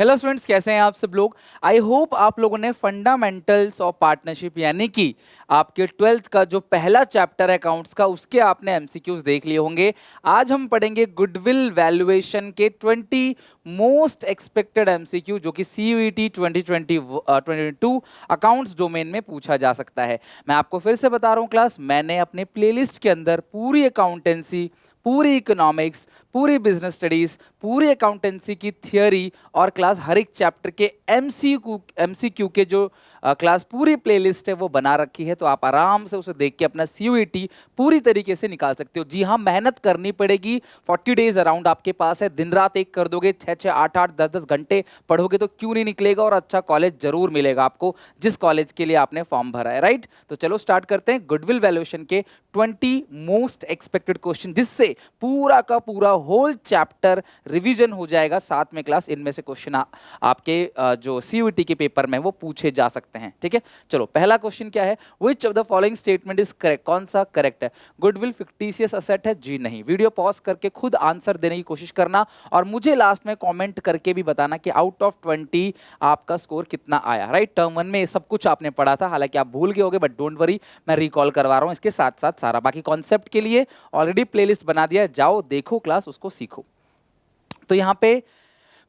Hello students, कैसे हैं आप सब लोग। आई होप आप लोगों ने फंडामेंटल्स ऑफ पार्टनरशिप यानी कि आपके 12th का जो पहला चैप्टर है अकाउंट्स का, उसके आपने एमसीक्यूज देख लिए होंगे। आज हम पढ़ेंगे गुडविल वैल्यूएशन के 20 मोस्ट एक्सपेक्टेड एमसीक्यू जो कि सीयूईटी 2022 अकाउंट्स डोमेन में पूछा जा सकता है। मैं आपको फिर से बता रहा हूँ क्लास, मैंने अपने प्लेलिस्ट के अंदर पूरी अकाउंटेंसी, पूरी इकोनॉमिक्स, पूरी बिजनेस स्टडीज, पूरी अकाउंटेंसी की थियोरी और क्लास हर एक चैप्टर के एमसीक्यू के जो क्लास पूरी प्लेलिस्ट है वो बना रखी है। तो आप आराम से उसे देख के अपना सीयूईटी पूरी तरीके से निकाल सकते हो। जी हाँ, मेहनत करनी पड़ेगी। 40 डेज अराउंड आपके पास है। दिन रात एक कर दोगे, 6-6, 8-8, 10-10 घंटे पढ़ोगे तो क्यों नहीं निकलेगा, और अच्छा कॉलेज जरूर मिलेगा आपको जिस कॉलेज के लिए आपने फॉर्म भरा है। राइट, तो चलो स्टार्ट करते हैं गुडविल वैल्यूएशन के 20 मोस्ट एक्सपेक्टेड क्वेश्चन, जिससे पूरा का पूरा होल चैप्टर रिवीजन हो जाएगा। साथ में क्लास इनमें से क्वेश्चन आपके जो सीयूईटी के पेपर में वो पूछे जा सकते हैं। ठीक है, चलो पहला क्वेश्चन क्या है, which of the following statement is correct. कौन सा करेक्ट है। गुडविल फिक्टिशियस असेट है? जी नहीं। वीडियो पॉज करके खुद आंसर देने की कोशिश करना और मुझे लास्ट में कमेंट करके भी बताना कि आउट ऑफ 20 आपका स्कोर कितना आया। राइट, टर्म 1 में सब कुछ आपने पढ़ा था, हालांकि आप भूल गए होगे, बट डोंट वरी, मैं रिकॉल करवा रहा हूं इसके साथ साथ सारा। बाकी कॉन्सेप्ट के लिए ऑलरेडी प्लेलिस्ट बना दिया है, जाओ देखो क्लास, उसको सीखो। तो यहाँ पे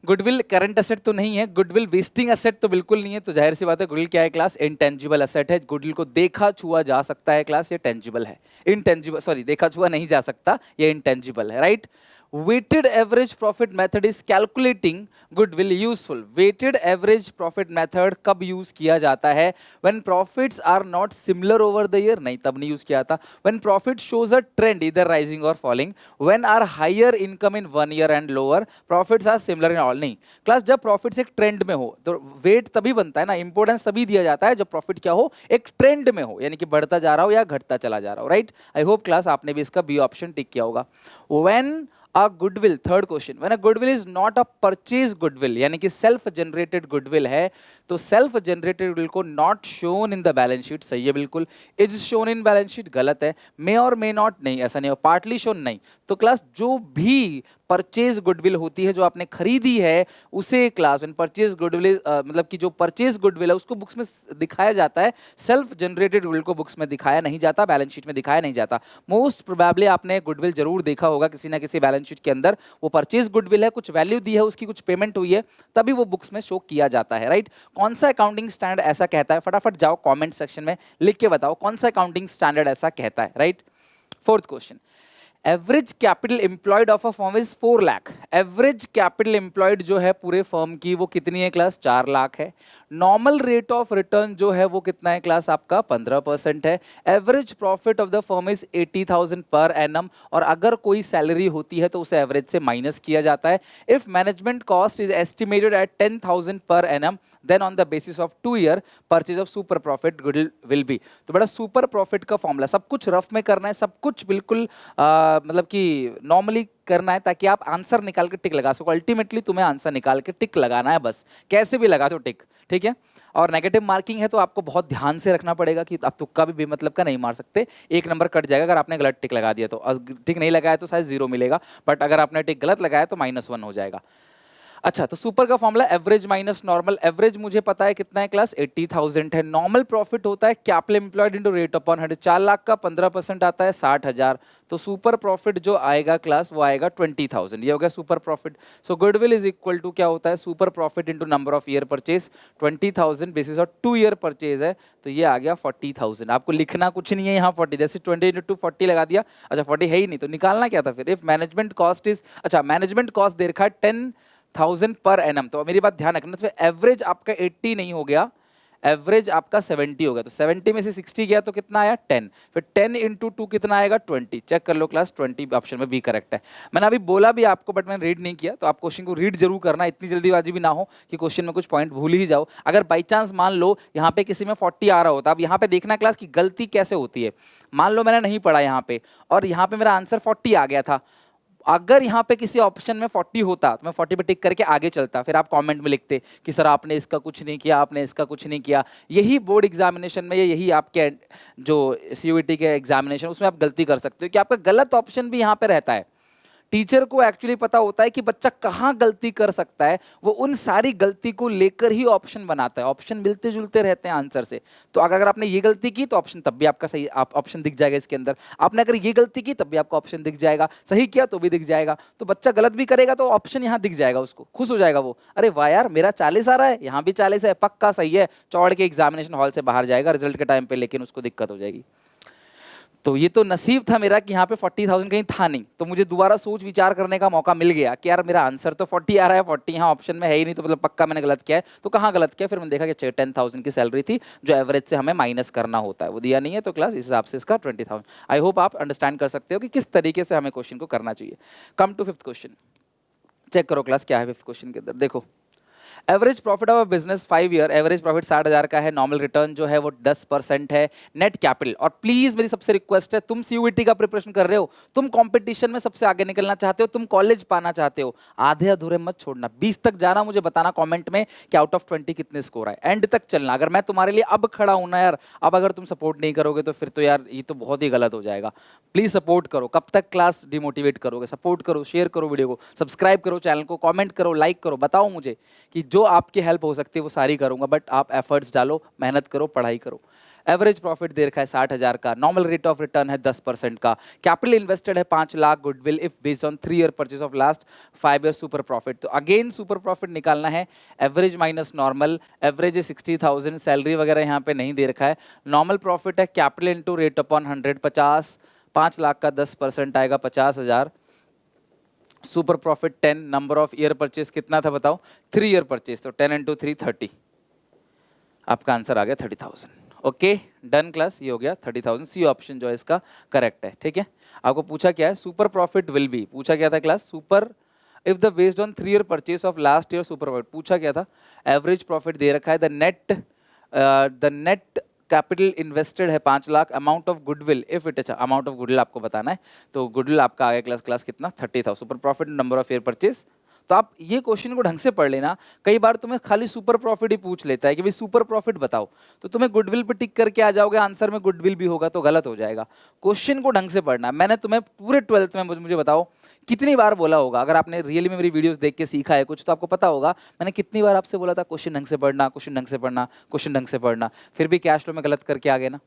गुडविल करंट एसेट तो नहीं है, गुडविल वेस्टिंग एसेट तो बिल्कुल नहीं है। तो जाहिर सी बात है, गुडविल क्या है क्लास, इंटेंजिबल एसेट है। गुडविल को देखा छुआ जा सकता है क्लास, ये टेंजिबल है। इंटेंजिबल, सॉरी, देखा छुआ नहीं जा सकता, ये इंटेंजिबल है। Right, weighted average profit method is calculating goodwill useful। weighted average profit method कब यूज किया जाता है? when profits are not similar over the year, नहीं तब नहीं यूज किया था। when profit shows a trend either rising or falling, when are higher income in one year and lower profits are similar in all, नहीं। Class, जब profits एक trend में हो तो वेट तभी बनता है ना, इंपोर्टेंस तभी दिया जाता है जब प्रॉफिट क्या हो, एक ट्रेंड में हो, यानी कि बढ़ता जा रहा हो या घटता चला जा रहा हो। राइट, आई होप क्लास आपने भी इसका बी ऑप्शन टिक किया होगा। when a goodwill, third question, when a goodwill is not a purchase goodwill, यानी कि सेल्फ जनरेटेड गुडविल है, तो सेल्फ जनरेटेड गुडविल को not shown in the balance sheet, सही है बिल्कुल। Is shown in balance sheet, गलत है। मे और मे नॉट, नहीं, ऐसा नहीं हो। पार्टली शोन, नहीं। तो क्लास जो भी परचेज गुडविल होती है, जो आपने खरीदी है, उसे क्लास व्हेन परचेज गुडविल, मतलब कि जो परचेज गुडविल है उसको बुक्स में दिखाया जाता है, सेल्फ जनरेटेड गुडविल को बुक्स में दिखाया नहीं जाता, बैलेंस शीट में दिखाया नहीं जाता। मोस्ट प्रोबेबली आपने गुडविल जरूर देखा होगा किसी ना किसी बैलेंस शीट के अंदर, वो परचेज गुडविल है, कुछ वैल्यू दी है, उसकी कुछ पेमेंट हुई है, तभी वो बुक्स में शो किया जाता है। राइट, कौन सा अकाउंटिंग स्टैंडर्ड ऐसा कहता है? फटाफट जाओ कमेंट सेक्शन में लिख के बताओ कौन सा अकाउंटिंग स्टैंडर्ड ऐसा कहता है। Right, fourth question, average capital employed of a firm is 4 lakh. Average capital employed जो है पूरे फर्म की, वो कितनी है क्लास? 4 लाख है। नॉर्मल रेट ऑफ रिटर्न जो है वो कितना है क्लास? आपका 15% है। Average profit of the firm is 80,000 per annum, और अगर कोई सैलरी होती है तो उसे एवरेज से माइनस किया जाता है। If management cost is estimated at 10,000 per annum, then on the basis of 2 year purchase of super profit goodwill will be. तो बड़ा सुपर प्रॉफिट का फॉर्मूला, सब कुछ रफ में करना है, सब कुछ बिल्कुल मतलब कि नॉर्मली करना है, ताकि आप आंसर निकाल के टिक लगा सको। अल्टीमेटली तुम्हें आंसर निकाल के टिक लगाना है, बस कैसे भी लगा दो टिक। ठीक है, और नेगेटिव मार्किंग है तो आपको बहुत ध्यान से रखना पड़ेगा कि आप तुक्का भी बेमतलब का नहीं मार सकते। 1 नंबर कट जाएगा अगर आपने गलत टिक लगा दिया तो, टिक नहीं लगाया तो शायद 0 मिलेगा, बट अगर आपने टिक गलत लगाया तो -1 हो जाएगा। अच्छा, तो सुपर का formula average minus normal. Average मुझे पता है कितना है क्लास? 80,000 है। नॉर्मल प्रॉफिट होता है capital employed into rate upon 100। 4 lakh का 15% आता है 60,000। तो सुपर प्रॉफिट जो आएगा क्लास वो आएगा 20,000। ये हो गया super profit. So goodwill is equal to क्या होता है? Super profit into number of year purchase. 20,000 basis of 2 year purchase है, तो ये आ गया 40,000। आपको लिखना कुछ नहीं है यहाँ 40, जैसे 20 इंटू 40 लगा दिया। अच्छा, 40 है ही नहीं तो निकालना क्या था फिर? इफ मैनेजमेंट कॉस्ट इज, अच्छा मैनेजमेंट कॉस्ट दे रखा है 10,000 पर एनम, तो मेरी बात ध्यान रखना, तो एवरेज आपका 80 नहीं हो गया, एवरेज आपका 70 हो गया। तो 70 में से 60 गया तो कितना आया? 10। फिर 10 इंटू 2 कितना आएगा? 20। चेक कर लो क्लास, 20 ऑप्शन में बी करेक्ट है। मैंने अभी बोला भी आपको, बट मैंने रीड नहीं किया, तो आप क्वेश्चन को रीड जरूर करना, इतनी जल्दीबाजी भी ना हो कि क्वेश्चन में कुछ पॉइंट भूल ही जाओ। अगर बाई चांस मान लो यहाँ पे किसी में 40 आ रहा होता, अब यहाँ पे देखना क्लास की गलती कैसे होती है। मान लो मैंने नहीं पढ़ा यहाँ पे और यहाँ पे मेरा आंसर 40 आ गया था, अगर यहाँ पे किसी ऑप्शन में 40 होता तो मैं 40 पे टिक करके आगे चलता, फिर आप कमेंट में लिखते कि सर आपने इसका कुछ नहीं किया, आपने इसका कुछ नहीं किया। यही बोर्ड एग्जामिनेशन में, यही आपके जो सीयूईटी के एग्जामिनेशन, उसमें आप गलती कर सकते हो कि आपका गलत ऑप्शन भी यहाँ पे रहता है। टीचर को एक्चुअली पता होता है कि बच्चा कहाँ गलती कर सकता है, वो उन सारी गलती को लेकर ही ऑप्शन बनाता है। ऑप्शन मिलते जुलते रहते हैं आंसर से। तो अगर आपने ये गलती की तो ऑप्शन तब भी आपका सही, आप ऑप्शन दिख जाएगा इसके अंदर। आपने अगर ये गलती की तब भी आपका ऑप्शन दिख जाएगा, सही किया तो भी दिख जाएगा। तो बच्चा गलत भी करेगा तो ऑप्शन यहाँ दिख जाएगा, उसको खुश हो जाएगा वो, अरे वाह यार मेरा 40 आ रहा है, यहाँ भी 40 है, पक्का सही है। चौड़ के एग्जामिनेशन हॉल से बाहर जाएगा रिजल्ट के टाइम पे, लेकिन उसको दिक्कत हो जाएगी। तो ये तो नसीब था मेरा कि यहाँ पे 40,000 कहीं था नहीं, तो मुझे दोबारा सोच विचार करने का मौका मिल गया कि यार मेरा आंसर तो 40 आ रहा है, 40 यहाँ ऑप्शन में है ही नहीं, तो मतलब पक्का मैंने गलत किया है। तो कहाँ गलत किया, फिर मैंने देखा कि 10,000 की सैलरी थी जो एवरेज से हमें माइनस करना होता है, वो दिया नहीं है, तो क्लास इस हिसाब से इसका 20,000। आई होप आप अंडरस्टैंड कर सकते हो कि किस तरीके से हमें क्वेश्चन को करना चाहिए। Come to fifth question, check करो क्लास क्या है फिफ्थ क्वेश्चन के अंदर। देखो, average profit of business 5 year, average profit 60,000 का है, नॉर्मल रिटर्न जो है वो 10% है, नेट कैपिटल। और प्लीज मेरी सबसे रिक्वेस्ट है, तुम सीयूईटी का प्रिपरेशन कर रहे हो, तुम कंपटीशन में सबसे आगे निकलना चाहते हो, तुम कॉलेज पाना चाहते हो, आधे अधूरे मत छोड़ना। 20 तक जाना, मुझे बताना कमेंट में कि आउट ऑफ 20 कितने स्कोर आए, एंड तक चलना। अगर मैं तुम्हारे लिए अब खड़ा हूं ना यार, अब अगर तुम सपोर्ट नहीं करोगे तो फिर तो यार ये तो बहुत ही गलत हो जाएगा। प्लीज सपोर्ट करो। कब तक क्लास डिमोटिवेट करोगे? सपोर्ट करो, शेयर करो वीडियो को, सब्सक्राइब करो चैनल को, कमेंट करो, लाइक करो, बताओ मुझे कि जो आपकी हेल्प हो सकती है वो सारी करूंगा, बट आप एफर्ट्स डालो, मेहनत करो, पढ़ाई करो। एवरेज प्रॉफिट दे रखा है 60,000 का, नॉर्मल रेट ऑफ रिटर्न है 10% का, कैपिटल इन्वेस्टेड है 5 lakh, goodwill if based on 3 year purchase of last 5 year, super profit. तो अगेन सुपर प्रॉफिट निकालना है, एवरेज माइनस नॉर्मल, एवरेज है 60,000, सैलरी वगैरह यहाँ पे नहीं दे रखा है, नॉर्मल प्रॉफिट है capital into rate upon 100, 50, 5 lakh का 10% आएगा 50,000, super profit 10, number of year purchase कितना था बताओ, 3 ईयर परचेज, तो 10 इंटू 3 30, आपका आंसर आ गया 30,000। ओके डन क्लास, ये हो गया 30,000, सी ऑप्शन जो है इसका करेक्ट है। ठीक है, आपको पूछा क्या है, सुपर प्रॉफिट विल बी, पूछा क्या था class, super if the based on 3 year purchase of last year super profit, पूछा क्या था, एवरेज प्रॉफिट दे रखा है, द नेट कैपिटल इन्वेस्टेड है 5 lakh, amount of goodwill if it, अच्छा अमाउंट ऑफ गुडविल आपको बताना है, तो गुडविल आपका आ गया क्लास कितना 30,000, super profit number of year purchase. तो आप ये क्वेश्चन को ढंग से पढ़ लेना, कई बार तुम्हें खाली सुपर प्रॉफिट ही पूछ लेता है कि भाई सुपर प्रॉफिट बताओ, तो तुम्हें गुडविल पे टिक करके आ जाओगे, आंसर में गुडविल भी होगा तो गलत हो जाएगा। क्वेश्चन को ढंग से पढ़ना। मैंने तुम्हें पूरे 12th में, मुझे बताओ कितनी बार बोला होगा, अगर आपने रियली में मेरी वीडियोस देख के सीखा है कुछ तो आपको पता होगा मैंने कितनी बार आपसे बोला था क्वेश्चन ढंग से पढ़ना, क्वेश्चन ढंग से पढ़ना, क्वेश्चन ढंग से पढ़ना, फिर भी कैश फ्लो में गलत करके आ गए ना।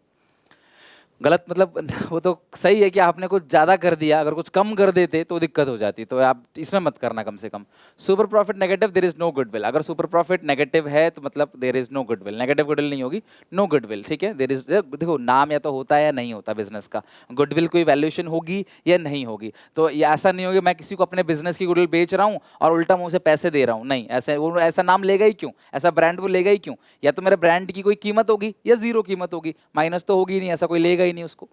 गलत मतलब वो तो सही है कि आपने कुछ ज्यादा कर दिया, अगर कुछ कम कर देते तो दिक्कत हो जाती, तो आप इसमें मत करना कम से कम। Super profit negative, there is no goodwill, अगर सुपर प्रॉफिट नेगेटिव है तो मतलब there is no goodwill, negative goodwill नहीं होगी, नो गुडविल। ठीक है, देयर इज, देखो नाम या तो होता है या नहीं होता बिजनेस का, गुडविल कोई वैल्यूएशन होगी या नहीं होगी, तो ये ऐसा नहीं होगा मैं किसी को अपने बिजनेस की गुडविल बेच रहा हूँ और उल्टा मुंह से पैसे दे रहा हूँ, नहीं, ऐसे वो ऐसा नाम लेगा ही क्यों, ऐसा ब्रांड वो लेगा ही क्यों, या तो मेरे ब्रांड की कोई कीमत होगी या जीरो कीमत होगी, माइनस तो होगी नहीं, ऐसा कोई लेगा ही नहीं उसको।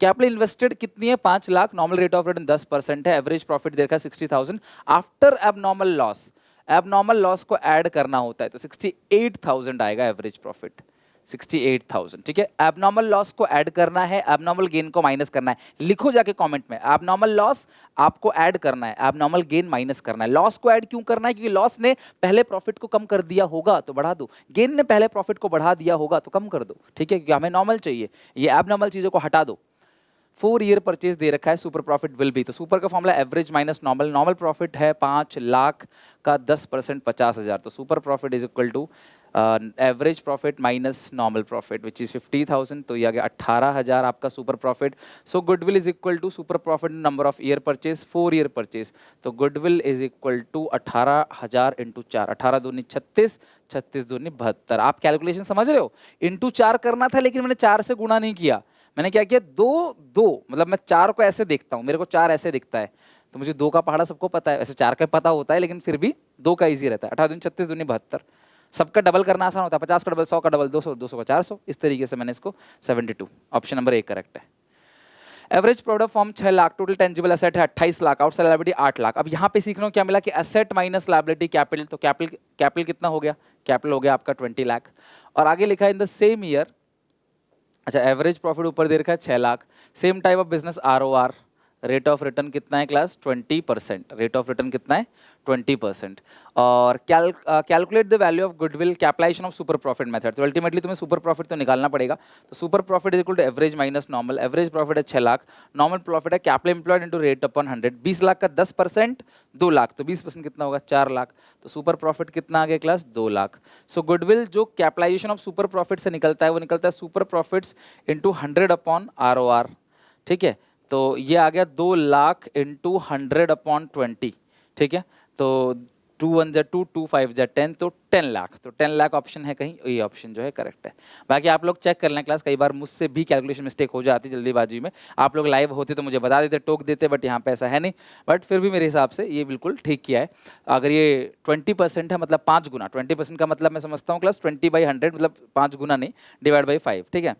कैपिटल इन्वेस्टेड कितनी है 5 lakh, normal rate of return 10% है, एवरेज प्रॉफिट देखा 60,000, after abnormal loss, abnormal loss को ऐड करना होता है तो 68,000 आएगा एवरेज प्रॉफिट, 68,000। ठीक है, एबनॉर्मल लॉस को ऐड करना है, एबनॉर्मल गेन को माइनस करना है, लिखो जाके कमेंट में, एबनॉर्मल लॉस आपको ऐड करना है, एबनॉर्मल गेन माइनस करना है। लॉस को ऐड क्यों करना है, क्योंकि लॉस ने पहले प्रॉफिट को कम कर दिया होगा तो बढ़ा दो, गेन ने पहले प्रॉफिट को बढ़ा दिया होगा तो कम कर दो। ठीक है, क्योंकि हमें नॉर्मल चाहिए, ये एबनॉर्मल चीजों को हटा दो। 4 ईयर परचेज दे रखा है, सुपर प्रॉफिट विल बी, तो सुपर का formula average minus normal, normal profit है 5 लाख का 10% 50,000, तो super profit is equal to average profit minus normal profit which is 50,000, तो ये आ गया 18,000 आपका super profit. So goodwill is equal to super profit number of year purchase, 4 year purchase, तो goodwill is equal to 18,000 into 4, 18 दूनी 36, 36 दूनी 72। आप calculation समझ रहे हो, इंटू 4 करना था लेकिन मैंने 4 से गुणा नहीं किया, मैंने क्या किया, दो मतलब मैं 4 को ऐसे देखता हूँ, मेरे को 4 ऐसे दिखता है, तो मुझे 2 का पहाड़ा सबको पता है, वैसे 4 का पता होता है लेकिन फिर भी 2 का इजी रहता है। 18 दूनी 36 दूनी 72, सबका डबल करना आसान होता है, 50 का डबल, 100 का डबल 200, 200 का 400, इस तरीके से मैंने इसको 72, ऑप्शन नंबर 1 करेक्ट है। Average product form 6 lakh, total tangible asset है 28 लाख, आउटसाइड लायबिलिटी 8 लाख। अब यहाँ पे सीखने को क्या मिला कि एसेट माइनस लायबिलिटी कैपिटल, तो कैपिटल कितना हो गया, कैपिटल हो गया आपका 20 लाख, और आगे लिखा है इन द सेम ईयर, अच्छा एवरेज प्रॉफिट ऊपर दे रखा है 6 lakh, same type of business ROR, rate of return कितना है क्लास 20%, रेट ऑफ रिटर्न कितना है 20%। और calculate the value of goodwill capitalization of super profit method. तो अल्टीमेटली तुम्हें सुपर प्रॉफिट तो निकालना पड़ेगा। तो super profit is equal to average minus normal. Average profit है 6 लाख, नॉर्मल प्रॉफिट है capital employed into rate upon 100। 20 lakh का 10% 2 लाख, तो 20% कितना होगा 4 लाख। तो सुपर प्रॉफिट कितना आ गया क्लास 2 लाख। सो गुडविल जो कैपिटलाइजेशन ऑफ सुपर प्रॉफिट से निकलता है वो निकलता है super profits into 100 upon ROR। ठीक है, तो ये आ गया 2 लाख इंटू 100 अपॉन 20। ठीक है, तो 2 1 जा 2, 2 5 जा 10, तो 10 लाख। तो 10 लाख ऑप्शन है कहीं, ये ऑप्शन जो है करेक्ट है। बाकी आप लोग चेक कर लें क्लास, कई बार मुझसे भी कैलकुलेशन मिस्टेक हो जाती जल्दीबाजी में। आप लोग लाइव होते तो मुझे बता देते, टोक देते, बट यहाँ पे ऐसा है नहीं। बट फिर भी मेरे हिसाब से ये बिल्कुल ठीक किया है। अगर ये 20% है मतलब 5 गुना, 20% का मतलब मैं समझता हूँ क्लास 20/100 मतलब 5 गुना नहीं, डिवाइड बाई 5। ठीक है,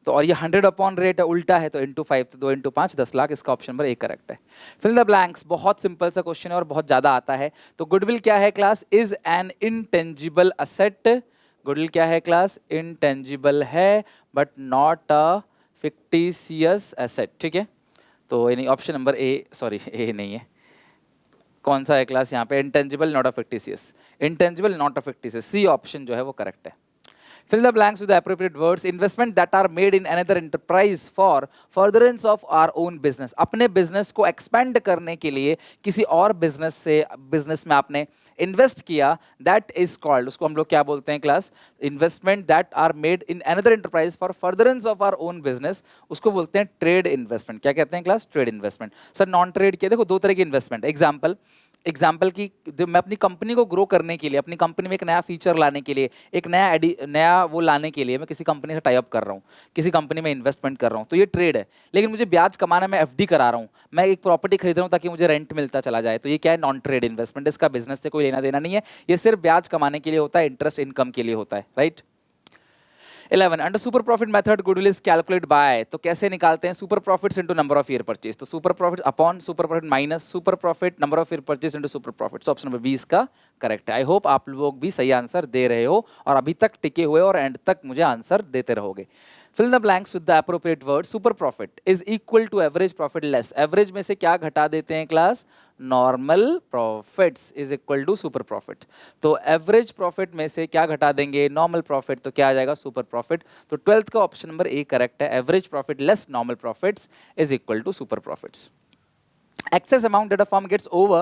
तो और ये 100 अपॉन रेट है, उल्टा है, तो इंटू 5, तो 2 इंटू 5 10 लाख। इसका ऑप्शन नंबर ए करेक्ट है। फिल द ब्लैंक्स, बहुत सिंपल सा क्वेश्चन है और बहुत ज्यादा आता है। तो गुडविल क्या है class, is an intangible asset. Goodwill क्या है क्लास, इनटेंजिबल है but not a fictitious asset. ठीक है, तो यानी option number A, sorry A नहीं है, कौन सा है क्लास यहाँ पे, intangible not a fictitious, intangible not a fictitious, C option जो है वो करेक्ट है। Fill the blanks with the appropriate words. Investment that are made in another enterprise for furtherance of our own business. अपने business को expand करने के लिए किसी और बिजनेस में आपने इन्वेस्ट किया, दैट इज कॉल्ड, उसको हम लोग क्या बोलते हैं class, investment that are made in another enterprise for furtherance of our own business, उसको बोलते हैं ट्रेड इन्वेस्टमेंट। क्या कहते हैं class, trade investment. Sir non trade क्या, देखो दो तरह की इन्वेस्टमेंट। एग्जाम्पल की, जो मैं अपनी कंपनी को ग्रो करने के लिए, अपनी कंपनी में एक नया फीचर लाने के लिए, एक नया वो लाने के लिए मैं किसी कंपनी से टाई अप कर रहा हूँ, किसी कंपनी में इन्वेस्टमेंट कर रहा हूँ, तो ये ट्रेड है। लेकिन मुझे ब्याज कमाना, मैं FD करा रहा हूँ, मैं एक प्रॉपर्टी खरीद रहा हूँ ताकि मुझे रेंट मिलता चला जाए, तो ये क्या है, नॉन ट्रेड इन्वेस्टमेंट। इसका बिजनेस से कोई लेना देना नहीं है, ये सिर्फ ब्याज कमाने के लिए होता है, इंटरेस्ट इनकम के लिए होता है, right. 11 under super profit method goodwill is calculate by, तो कैसे निकालते हैं, super profits into number of year purchase. तो super profit upon super profit minus super profit number of year purchase into super profit. Option number 20 का correct है। I hope आप लोग भी सही आंसर दे रहे हो और अभी तक टिके हुए और एंड तक मुझे आंसर देते रहोगे। Fill the blanks with the appropriate word. Super profit is equal to average profit less, average में से क्या घटा देते हैं class, normal profits is equal to super profit. तो एवरेज प्रॉफिट में से क्या घटा देंगे, नॉर्मल प्रॉफिट, तो क्या आ जाएगा सुपर प्रॉफिट। तो 12th का ऑप्शन नंबर ए करेक्ट है, average profit less normal profits is equal to super profits. Excess amount that a firm gets over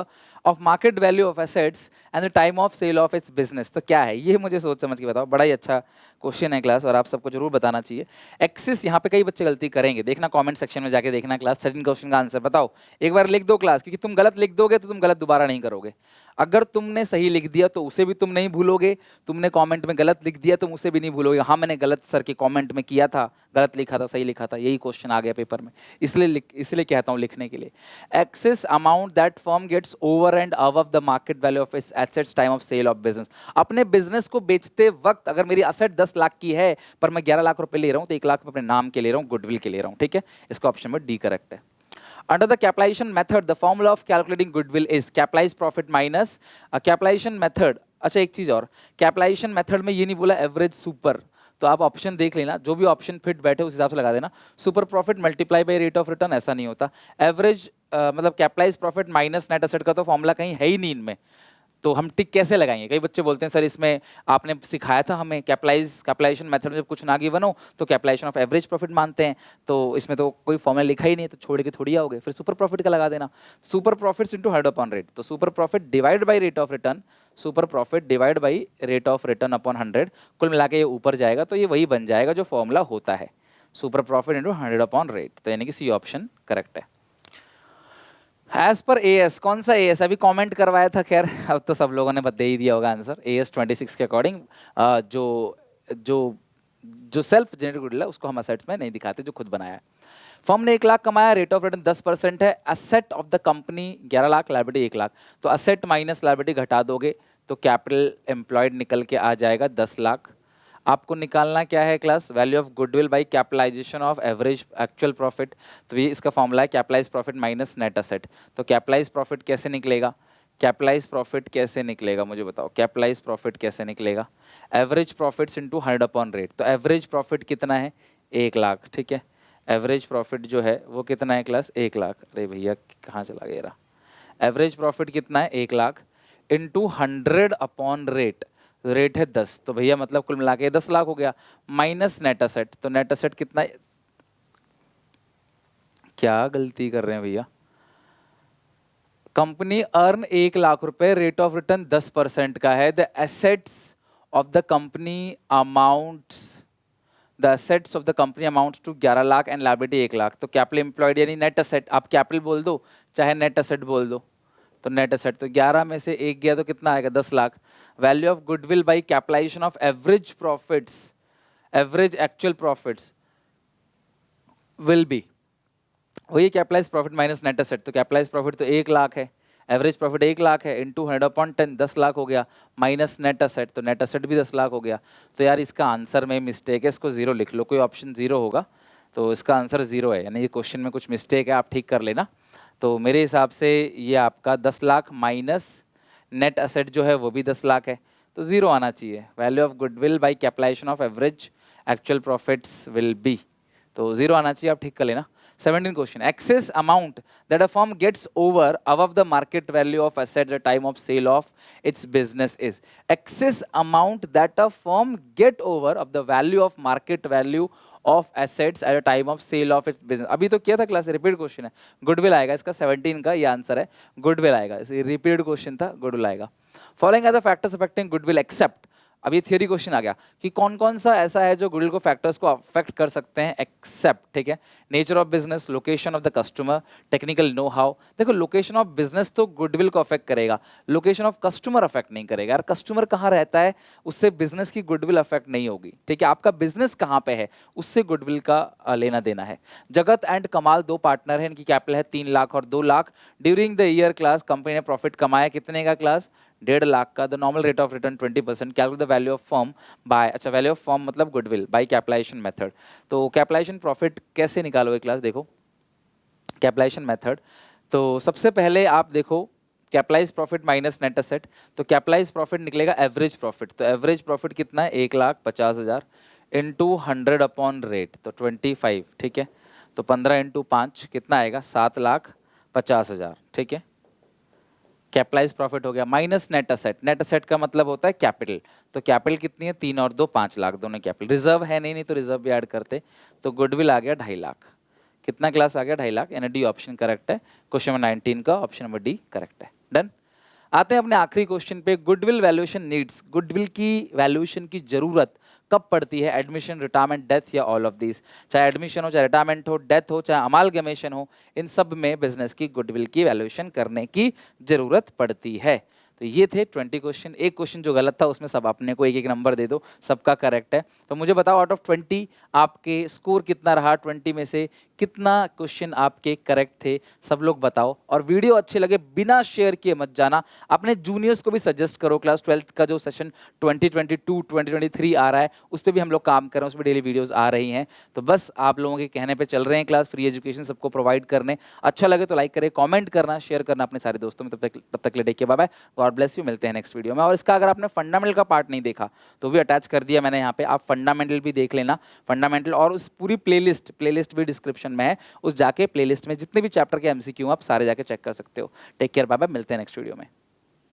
of market value of assets and the time of sale of its business, तो क्या है ये, मुझे सोच समझ के बताओ। बड़ा ही अच्छा क्वेश्चन है क्लास और आप सबको जरूर बताना चाहिए। एक्सेस, यहाँ पे कई बच्चे गलती करेंगे, देखना कमेंट सेक्शन में जाके देखना क्लास, 13 क्वेश्चन का आंसर बताओ। एक बार लिख दो क्लास, क्योंकि तुम गलत लिख दोगे तो तुम गलत दोबारा नहीं करोगे। अगर तुमने सही लिख दिया तो उसे भी तुम नहीं भूलोगे, तुमने कमेंट में गलत लिख दिया तो उसे भी नहीं भूलोगे, हाँ मैंने गलत सर के कमेंट में किया था, गलत लिखा था, सही लिखा था, यही क्वेश्चन आ गया पेपर में, इसलिए कहता हूँ लिखने के लिए। Excess amount that firm gets over and above the market value of its assets time of sale of business. अपने बिजनेस को बेचते वक्त अगर मेरी असेट 10 लाख की है पर मैं 11 लाख रुपए ले रहा हूँ, तो 1 लाख अपने नाम के ले रहा हूँ, गुडविल के ले रहा हूँ। ठीक है, इसका ऑप्शन में डी करेक्ट है। Under the capitalization method, the formula of calculating goodwill is capitalized profit minus capitalization method। अच्छा एक चीज और, कैपिटलाइजेशन मेथड में ये नहीं बोला एवरेज सुपर, तो आप ऑप्शन देख लेना, जो भी ऑप्शन फिट बैठे उस हिसाब से लगा देना। Super profit multiply by rate of return ऐसा नहीं होता। एवरेज मतलब capitalize profit minus net asset का तो फॉर्मूला कहीं है ही नहीं इनमें, तो हम टिक कैसे लगाएंगे। कई बच्चे बोलते हैं सर इसमें आपने सिखाया था हमें कैपिटलाइजेशन मेथड में जब कुछ ना गिवन हो तो कैपिटलाइजेशन ऑफ एवरेज प्रॉफिट मानते हैं, तो इसमें तो कोई फॉर्मूला लिखा ही नहीं, तो छोड़ के थोड़ी आओगे, फिर सुपर प्रॉफिट का लगा देना। Super profits into head upon rate, तो super profit divide by rate of return, super profit divide by rate of return upon 100, कुल मिला के ये ऊपर जाएगा, तो ये वही बन जाएगा जो फॉर्मूला होता है, super profit into 100 upon rate, तो यानी कि सी ऑप्शन करेक्ट है। एज पर एएस, कौन सा एएस अभी कमेंट करवाया था, खैर अब तो सब लोगों ने दे ही दिया होगा आंसर। एएस 26 के अकॉर्डिंग जो जो जो सेल्फ जनरेटेड गुडविल है उसको हम असेट्स में नहीं दिखाते, जो खुद बनाया है। फर्म ने 1 लाख कमाया, रेट ऑफ रिटर्न 10% है, asset of the company 11 lakh, liability 1 lakh, तो असेट माइनस लायबिलिटी घटा दोगे तो कैपिटल एम्प्लॉयड निकल के आ जाएगा 10 लाख। आपको निकालना क्या है class, value of goodwill by capitalisation of average actual profit, तो ये इसका फॉर्मूला है capitalize profit minus net asset. तो कैपिटलाइज प्रॉफिट कैसे निकलेगा, कैपिटलाइज प्रॉफिट कैसे निकलेगा मुझे बताओ, कैपिटलाइज प्रॉफिट कैसे निकलेगा, average profits into 100 upon rate, तो एवरेज प्रॉफिट कितना है 1 लाख, ठीक है, एवरेज प्रॉफिट जो है वो कितना है क्लास 1 लाख, अरे भैया कहाँ चला गया, एवरेज प्रॉफिट कितना है 1 lakh, into 100 upon rate, rate है 10, तो भैया मतलब कुल मिला के 10 लाख हो गया, माइनस नेट असेट, तो नेट असेट कितना, क्या गलती कर रहे हैं भैया, कंपनी अर्न 1 लाख रुपए, रेट ऑफ रिटर्न 10% का है, the assets of the company amounts, the assets of the company amounts to 11 lakh and liability 1 lakh, तो कैपिटल एम्प्लॉयड यानी नेट असेट, आप कैपिटल बोल दो चाहे नेट असेट बोल दो, तो नेट असेट, तो 11 में से 1 गया तो कितना आएगा 10 lakh. Value of goodwill by capitalisation of average profits, average actual profits will be, वही capitalise profit minus net asset, तो कैपिटलाइज प्रॉफिट तो 1 लाख है, एवरेज प्रॉफिट 1 लाख है, इंटू 100/10 10 लाख हो गया, माइनस नेट असेट, तो नेट असेट भी 10 लाख हो गया। तो यार इसका आंसर में मिस्टेक है, इसको 0 लिख लो, कोई ऑप्शन 0 होगा, तो इसका आंसर 0 है, यानी ये क्वेश्चन में कुछ मिस्टेक है, आप ठीक कर लेना। तो मेरे हिसाब से ये आपका 10 लाख माइनस नेट असेट जो है वो भी 10 लाख है, तो 0 आना चाहिए। Value of goodwill by capitalisation of average actual profits will be, तो 0 आना चाहिए, आप ठीक कर लेना। 17 question, excess amount that a firm gets over above the market value of assets at the time of sale of its business is, excess amount that a firm get over of the value of market value of assets at the time of sale of its business। अभी तो किया था class, repeat question है, goodwill आएगा इसका, 17 का ये answer है, गुडविल आएगा, रिपीट क्वेश्चन था, गुडविल आएगा। Following are the factors affecting goodwill except, अब ये थियरी क्वेश्चन आ गया कि कौन कौन सा ऐसा है जो गुडविल को फैक्टर्स को अफेक्ट कर सकते हैं, एक्सेप्ट, ठीक है, nature of business, location of the customer, technical know how. देखो लोकेशन ऑफ बिजनेस तो गुडविल को अफेक्ट करेगा, लोकेशन ऑफ कस्टमर अफेक्ट नहीं करेगा, यार कस्टमर कहाँ रहता है उससे बिजनेस की गुडविल अफेक्ट नहीं होगी, ठीक है, आपका बिजनेस कहाँ पे है उससे गुडविल का लेना देना है। जगत एंड कमाल 2 पार्टनर है, इनकी कैपिटल है 3 लाख और 2 lakh, during the year class company ने प्रॉफिट कमाया कितने का क्लास, 1.5 लाख का, the normal rate of return 20%, calculate the value of firm bye, अच्छा वैल्यू ऑफ फर्म मतलब गुडविल बाय कैपिटलाइजेशन मेथड। तो कैपिटलाइजेशन प्रॉफिट कैसे निकालोगे क्लास, देखो कैपिटलाइजेशन मेथड, तो सबसे पहले आप देखो capitalise profit minus net asset, तो कैपिटलाइज प्रॉफिट निकलेगा एवरेज प्रॉफिट, तो एवरेज प्रॉफिट कितना है 1,50,000 इंटू 100 अपॉन रेट, तो 25, ठीक है, तो 15 इंटू 5 कितना आएगा 7,50,000, ठीक है, कैपिटलाइज प्रॉफिट हो गया, minus net asset, net asset का मतलब होता है कैपिटल, तो कैपिटल कितनी है 3 और 2 5 लाख, दोनों कैपिटल, रिजर्व है नहीं तो रिजर्व भी ऐड करते, तो गुडविल आ गया 2.5 लाख, कितना क्लास आ गया 2.5 लाख, यानी डी ऑप्शन करेक्ट है, क्वेश्चन नंबर 19 का ऑप्शन नंबर डी करेक्ट है। डन, आते हैं अपने आखिरी क्वेश्चन पे, गुडविल वैल्यूएशन नीड्स, गुडविल की वैल्यूएशन की जरूरत कब पड़ती है, एडमिशन, रिटायरमेंट, डेथ या ऑल ऑफ दीज, चाहे एडमिशन हो, चाहे रिटायरमेंट हो, डेथ हो, चाहे अमालगमेशन हो, इन सब में बिजनेस की गुडविल की वैल्यूएशन करने की जरूरत पड़ती है। तो ये थे 20 क्वेश्चन, एक क्वेश्चन जो गलत था उसमें सब अपने को एक एक नंबर दे दो, सबका करेक्ट है। तो मुझे बताओ आउट ऑफ 20 आपके स्कोर कितना रहा, 20 में से कितना क्वेश्चन आपके करेक्ट थे, सब लोग बताओ। और वीडियो अच्छे लगे बिना शेयर किए मत जाना, अपने जूनियर्स को भी सजेस्ट करो, क्लास 12th का जो सेशन 2022 2023 आ रहा है उस पर भी हम लोग काम कर रहे हैं, उसमें डेली वीडियोस आ रही हैं। तो बस आप लोगों के कहने पे चल रहे हैं क्लास, फ्री एजुकेशन सबको प्रोवाइड करने, अच्छा लगे तो लाइक करें, कमेंट करना, शेयर करना अपने सारे दोस्तों में। तब तक ले take care, bye bye, God bless you, मिलते हैं नेक्स्ट वीडियो में। और इसका अगर आपने फंडामेंटल का पार्ट नहीं देखा तो भी अटैच कर दिया मैंने यहाँ पे, आप फंडामेंटल भी देख लेना, फंडामेंटल, और उस पूरी प्लेलिस्ट भी डिस्क्रिप्शन में है, उस जाके प्लेलिस्ट में जितने भी चैप्टर के एमसीक्यू आप सारे जाके चेक कर सकते हो। टेक केयर, बाय बाय, मिलते हैं नेक्स्ट वीडियो में।